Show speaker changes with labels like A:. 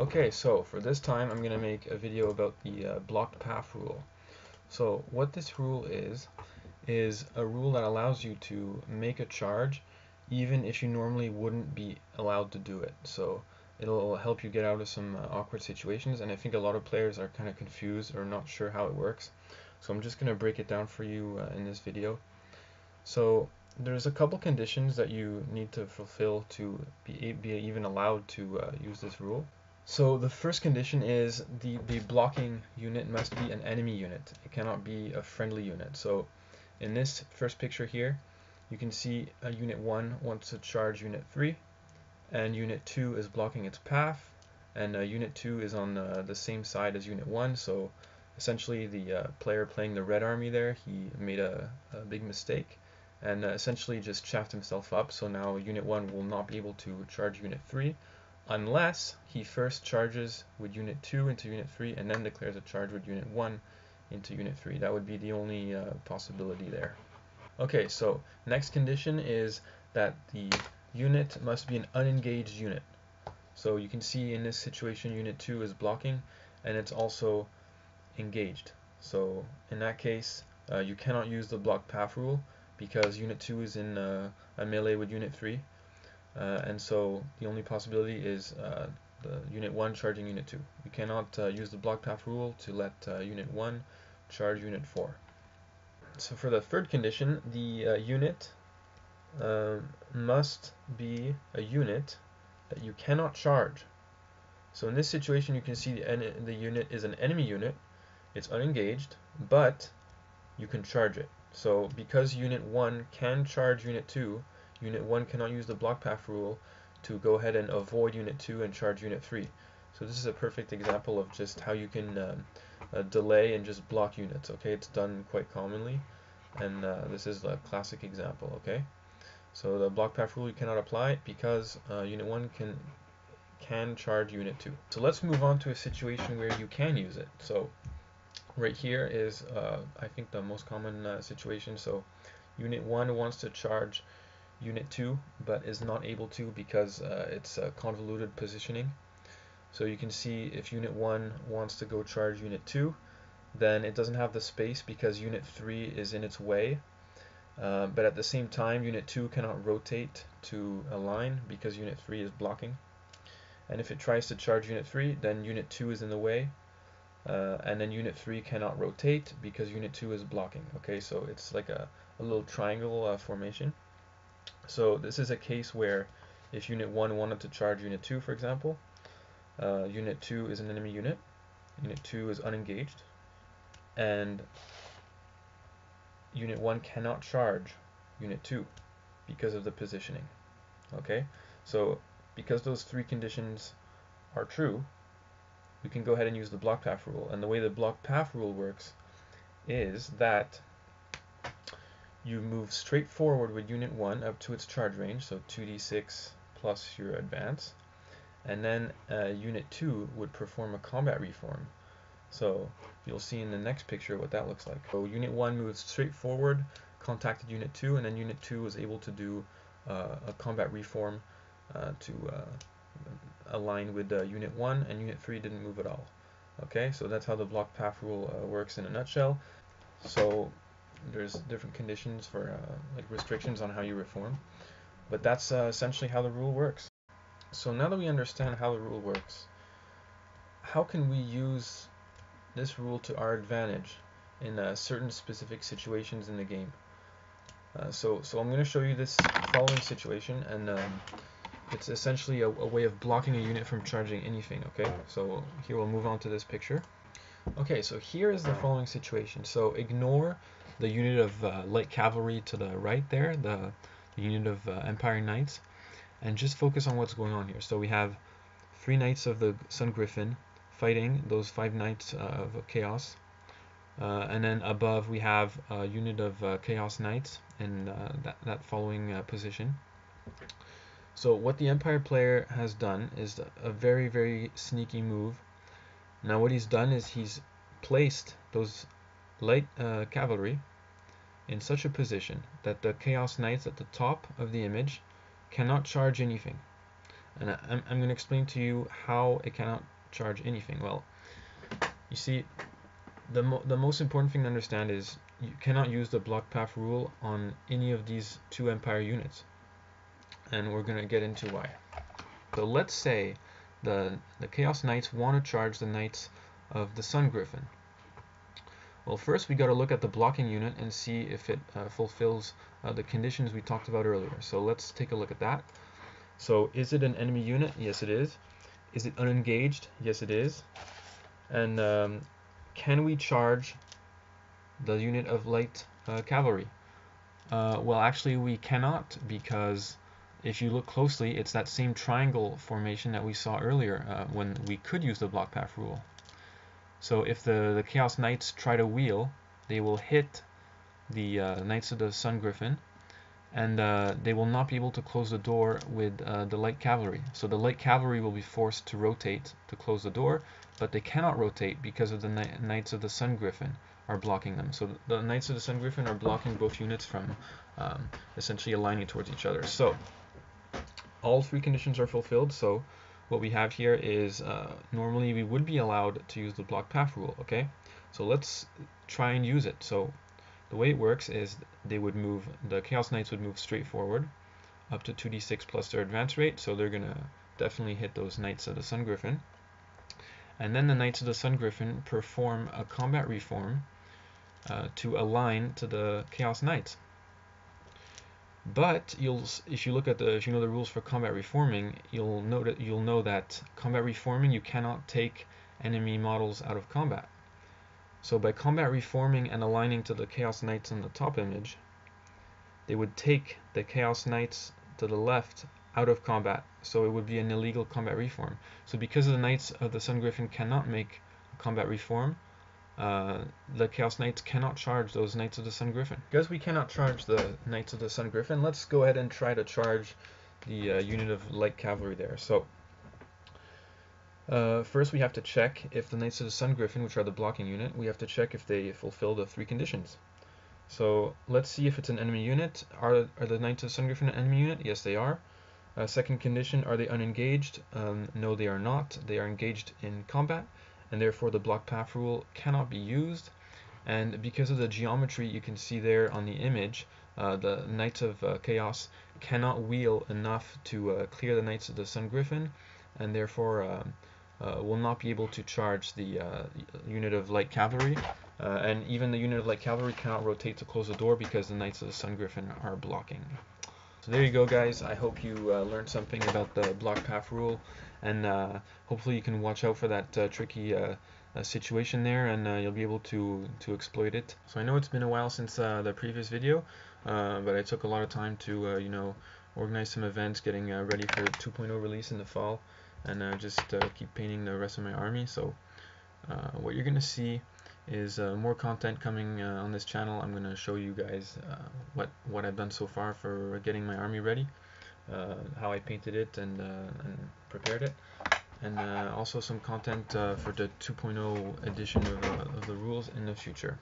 A: Okay, so for this time I'm going to make a video about the blocked path rule. So what this rule is a rule that allows you to make a charge even if you normally wouldn't be allowed to do it. So it'll help you get out of some awkward situations, and I think a lot of players are kind of confused or not sure how it works. So I'm just going to break it down for you in this video. So there's a couple conditions that you need to fulfill to be even allowed to use this rule. So the first condition is the blocking unit must be an enemy unit. It cannot be a friendly unit. So in this first picture here, you can see Unit 1 wants to charge Unit 3, and Unit 2 is blocking its path, and Unit 2 is on the same side as Unit 1, so essentially the player playing the red army there, he made a big mistake, and essentially just chaffed himself up, so now Unit 1 will not be able to charge Unit 3, unless he first charges with Unit 2 into Unit 3 and then declares a charge with Unit 1 into Unit 3. That would be the only possibility there. Okay, so next condition is that the unit must be an unengaged unit. So you can see in this situation Unit 2 is blocking and it's also engaged. So in that case you cannot use the block path rule because Unit 2 is in a melee with Unit 3. And so the only possibility is the Unit 1 charging Unit 2. You cannot use the block path rule to let Unit 1 charge Unit 4. So for the third condition, the unit must be a unit that you cannot charge. So in this situation you can see the unit is an enemy unit, it's unengaged, but you can charge it. So because Unit 1 can charge Unit 2, Unit 1 cannot use the block path rule to go ahead and avoid Unit 2 and charge Unit 3. So this is a perfect example of just how you can delay and just block units. Okay, it's done quite commonly, and this is a classic example. Okay, so the block path rule you cannot apply because Unit 1 can charge Unit 2. So let's move on to a situation where you can use it. So right here is I think the most common situation. So Unit 1 wants to charge Unit 2 but is not able to because it's convoluted positioning. So you can see if Unit 1 wants to go charge Unit 2, then it doesn't have the space because Unit 3 is in its way. But at the same time, Unit 2 cannot rotate to a line because Unit 3 is blocking. And if it tries to charge Unit 3, then Unit 2 is in the way. And then Unit 3 cannot rotate because Unit 2 is blocking. Okay, so it's like a little triangle formation. So this is a case where if Unit 1 wanted to charge Unit 2, for example, Unit 2 is an enemy unit, Unit 2 is unengaged, and Unit 1 cannot charge Unit 2 because of the positioning. Okay, so because those three conditions are true, we can go ahead and use the block path rule. And the way the block path rule works is that you move straight forward with Unit 1 up to its charge range, so 2d6 plus your advance, and then Unit 2 would perform a combat reform. So you'll see in the next picture what that looks like. So Unit 1 moves straight forward, contacted Unit 2, and then Unit 2 was able to do a combat reform to align with Unit 1, and Unit 3 didn't move at all. Okay, so that's how the block path rule works in a nutshell. So there's different conditions for like restrictions on how you reform, but that's essentially how the rule works. So now that we understand how the rule works, how can we use this rule to our advantage in certain specific situations in the game? So I'm going to show you this following situation, and it's essentially a way of blocking a unit from charging anything. Okay, so here we'll move on to this picture. Okay, so here is the following situation. So ignore the unit of light cavalry to the right there, the unit of Empire Knights, and just focus on what's going on here. So we have 3 Knights of the Sun Griffin fighting those 5 Knights of Chaos, and then above we have a unit of Chaos Knights in that following position. So what the Empire player has done is a very, very sneaky move. Now what he's done is he's placed those light cavalry in such a position that the Chaos Knights at the top of the image cannot charge anything. And I'm going to explain to you how it cannot charge anything. Well, you see, the most important thing to understand is you cannot use the block path rule on any of these 2 Empire units, and we're going to get into why. So let's say the Chaos Knights want to charge the Knights of the Sun Griffin. Well, first we got to look at the blocking unit and see if it fulfills the conditions we talked about earlier. So let's take a look at that. So is it an enemy unit? Yes, it is. Is it unengaged? Yes, it is. And can we charge the unit of light cavalry? Well, actually we cannot, because if you look closely, it's that same triangle formation that we saw earlier when we could use the block path rule. So if the Chaos Knights try to wheel, they will hit the Knights of the Sun Griffin, and they will not be able to close the door with the light cavalry. So the light cavalry will be forced to rotate to close the door, but they cannot rotate because of the Knights of the Sun Griffin are blocking them. So the Knights of the Sun Griffin are blocking both units from essentially aligning towards each other. So all 3 conditions are fulfilled. So what we have here is normally we would be allowed to use the block path rule. Okay, so let's try and use it. So the way it works is they would move, the Chaos Knights would move straight forward up to 2d6 plus their advance rate, so they're gonna definitely hit those Knights of the Sun Griffin. And then the Knights of the Sun Griffin perform a combat reform to align to the Chaos Knights. But if you know the rules for combat reforming, you'll know that combat reforming, you cannot take enemy models out of combat. So by combat reforming and aligning to the Chaos Knights in the top image, they would take the Chaos Knights to the left out of combat, so it would be an illegal combat reform. So because the Knights of the Sun Griffin cannot make a combat reform, the Chaos Knights cannot charge those Knights of the Sun Griffin. Because we cannot charge the Knights of the Sun Griffin, let's go ahead and try to charge the unit of light cavalry there. So first we have to check if the Knights of the Sun Griffin, which are the blocking unit, we have to check if they fulfill the 3 conditions. So let's see if it's an enemy unit. Are the Knights of the Sun Griffin an enemy unit? Yes, they are. Second condition, are they unengaged? No, they are not. They are engaged in combat, and therefore the block path rule cannot be used. And because of the geometry you can see there on the image, the Knights of Chaos cannot wheel enough to clear the Knights of the Sun Griffin, and therefore will not be able to charge the unit of light cavalry. And even the unit of light cavalry cannot rotate to close the door because the Knights of the Sun Griffin are blocking. So there you go, guys. I hope you learned something about the block path rule, and hopefully you can watch out for that tricky situation there, and you'll be able to exploit it. So I know it's been a while since the previous video, but I took a lot of time to you know, organize some events, getting ready for 2.0 release in the fall, and just keep painting the rest of my army. So what you're gonna see is more content coming on this channel. I'm going to show you guys what I've done so far for getting my army ready, how I painted it and prepared it, and also some content for the 2.0 edition of the rules in the future.